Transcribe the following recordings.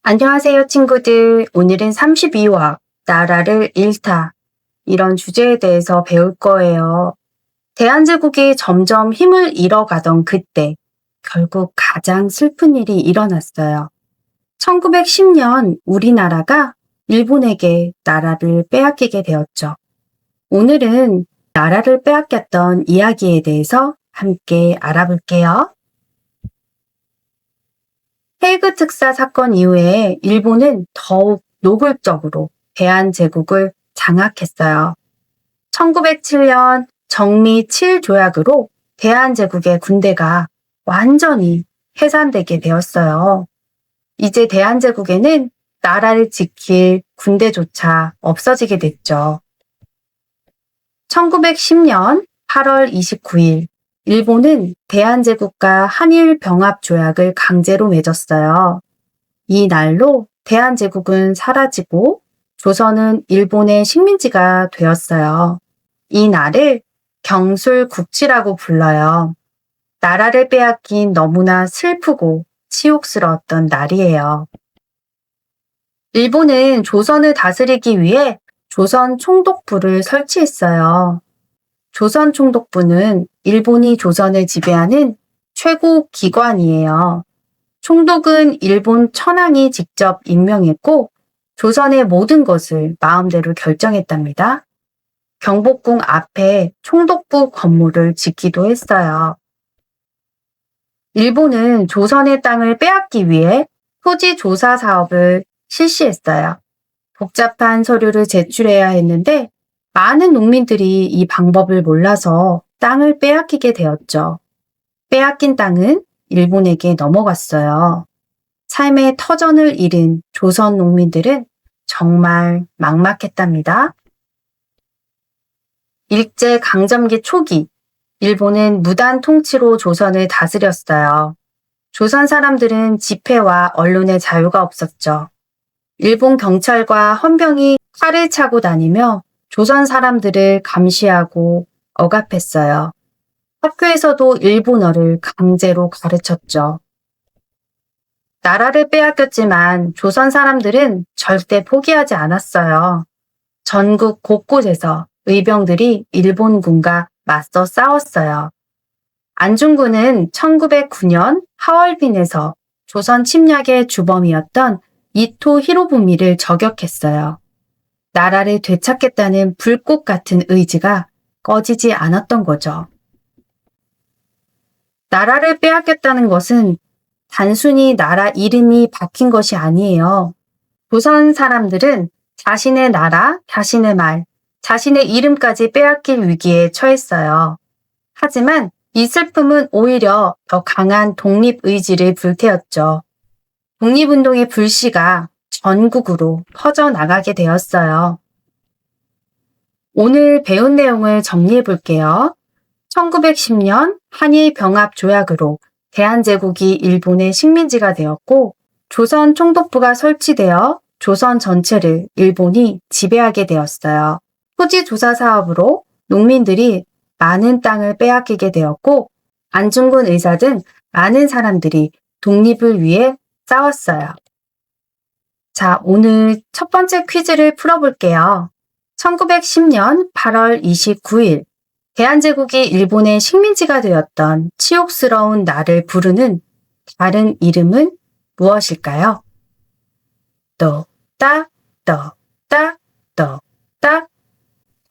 안녕하세요, 친구들. 오늘은 32화, 나라를 잃다. 이런 주제에 대해서 배울 거예요. 대한제국이 점점 힘을 잃어가던 그때, 결국 가장 슬픈 일이 일어났어요. 1910년 우리나라가 일본에게 나라를 빼앗기게 되었죠. 오늘은 나라를 빼앗겼던 이야기에 대해서 함께 알아볼게요. 헤이그 특사 사건 이후에 일본은 더욱 노골적으로 대한제국을 장악했어요. 1907년 정미 7조약으로 대한제국의 군대가 완전히 해산되게 되었어요. 이제 대한제국에는 나라를 지킬 군대조차 없어지게 됐죠. 1910년 8월 29일 일본은 대한제국과 한일병합조약을 강제로 맺었어요. 이 날로 대한제국은 사라지고 조선은 일본의 식민지가 되었어요. 이 날을 경술국치라고 불러요. 나라를 빼앗긴 너무나 슬프고 치욕스러웠던 날이에요. 일본은 조선을 다스리기 위해 조선 총독부를 설치했어요. 조선 총독부는 일본이 조선을 지배하는 최고 기관이에요. 총독은 일본 천황이 직접 임명했고 조선의 모든 것을 마음대로 결정했답니다. 경복궁 앞에 총독부 건물을 짓기도 했어요. 일본은 조선의 땅을 빼앗기 위해 토지 조사 사업을 실시했어요. 복잡한 서류를 제출해야 했는데 많은 농민들이 이 방법을 몰라서 땅을 빼앗기게 되었죠. 빼앗긴 땅은 일본에게 넘어갔어요. 삶의 터전을 잃은 조선 농민들은 정말 막막했답니다. 일제강점기 초기, 일본은 무단 통치로 조선을 다스렸어요. 조선 사람들은 집회와 언론의 자유가 없었죠. 일본 경찰과 헌병이 칼을 차고 다니며 조선 사람들을 감시하고 억압했어요. 학교에서도 일본어를 강제로 가르쳤죠. 나라를 빼앗겼지만 조선 사람들은 절대 포기하지 않았어요. 전국 곳곳에서 의병들이 일본군과 맞서 싸웠어요. 안중근은 1909년 하얼빈에서 조선 침략의 주범이었던 이토 히로부미를 저격했어요. 나라를 되찾겠다는 불꽃 같은 의지가 꺼지지 않았던 거죠. 나라를 빼앗겼다는 것은 단순히 나라 이름이 바뀐 것이 아니에요. 조선 사람들은 자신의 나라, 자신의 말, 자신의 이름까지 빼앗길 위기에 처했어요. 하지만 이 슬픔은 오히려 더 강한 독립의지를 불태웠죠. 독립운동의 불씨가 전국으로 퍼져나가게 되었어요. 오늘 배운 내용을 정리해 볼게요. 1910년 한일병합조약으로 대한제국이 일본의 식민지가 되었고 조선 총독부가 설치되어 조선 전체를 일본이 지배하게 되었어요. 토지 조사 사업으로 농민들이 많은 땅을 빼앗기게 되었고 안중근 의사 등 많은 사람들이 독립을 위해 싸웠어요. 자, 오늘 첫 번째 퀴즈를 풀어볼게요. 1910년 8월 29일 대한제국이 일본의 식민지가 되었던 치욕스러운 날을 부르는 다른 이름은 무엇일까요? 또딱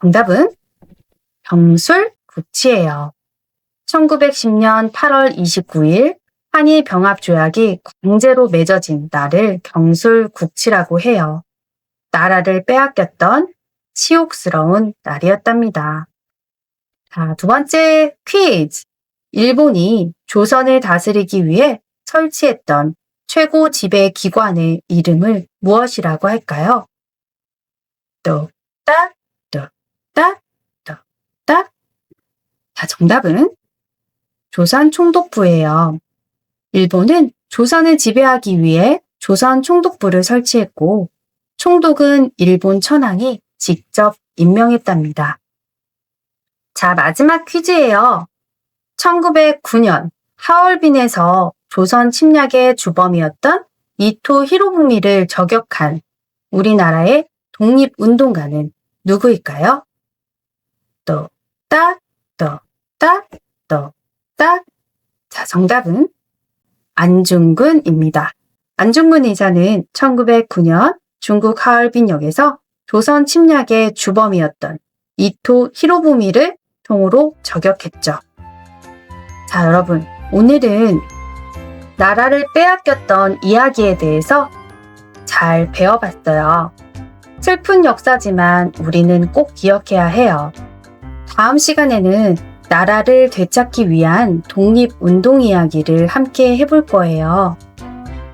정답은 경술국치예요. 1910년 8월 29일 한일병합조약이 강제로 맺어진 날을 경술국치라고 해요. 나라를 빼앗겼던 치욕스러운 날이었답니다. 자, 두 번째 퀴즈. 일본이 조선을 다스리기 위해 설치했던 최고 지배 기관의 이름을 무엇이라고 할까요? 똑딱. 자, 정답은 조선 총독부예요. 일본은 조선을 지배하기 위해 조선 총독부를 설치했고 총독은 일본 천황이 직접 임명했답니다. 자, 마지막 퀴즈예요. 1909년 하얼빈에서 조선 침략의 주범이었던 이토 히로부미를 저격한 우리나라의 독립운동가는 누구일까요? 또딱, 또딱, 또딱. 자, 정답은 안중근입니다. 안중근 의사는 1909년 중국 하얼빈역에서 조선 침략의 주범이었던 이토 히로부미를 총으로 저격했죠. 자, 여러분, 오늘은 나라를 빼앗겼던 이야기에 대해서 잘 배워봤어요. 슬픈 역사지만 우리는 꼭 기억해야 해요. 다음 시간에는 나라를 되찾기 위한 독립운동 이야기를 함께 해볼 거예요.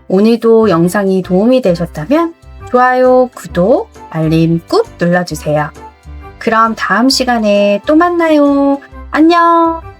오늘도 영상이 도움이 되셨다면 좋아요, 구독, 알림 꾹 눌러주세요. 그럼 다음 시간에 또 만나요. 안녕!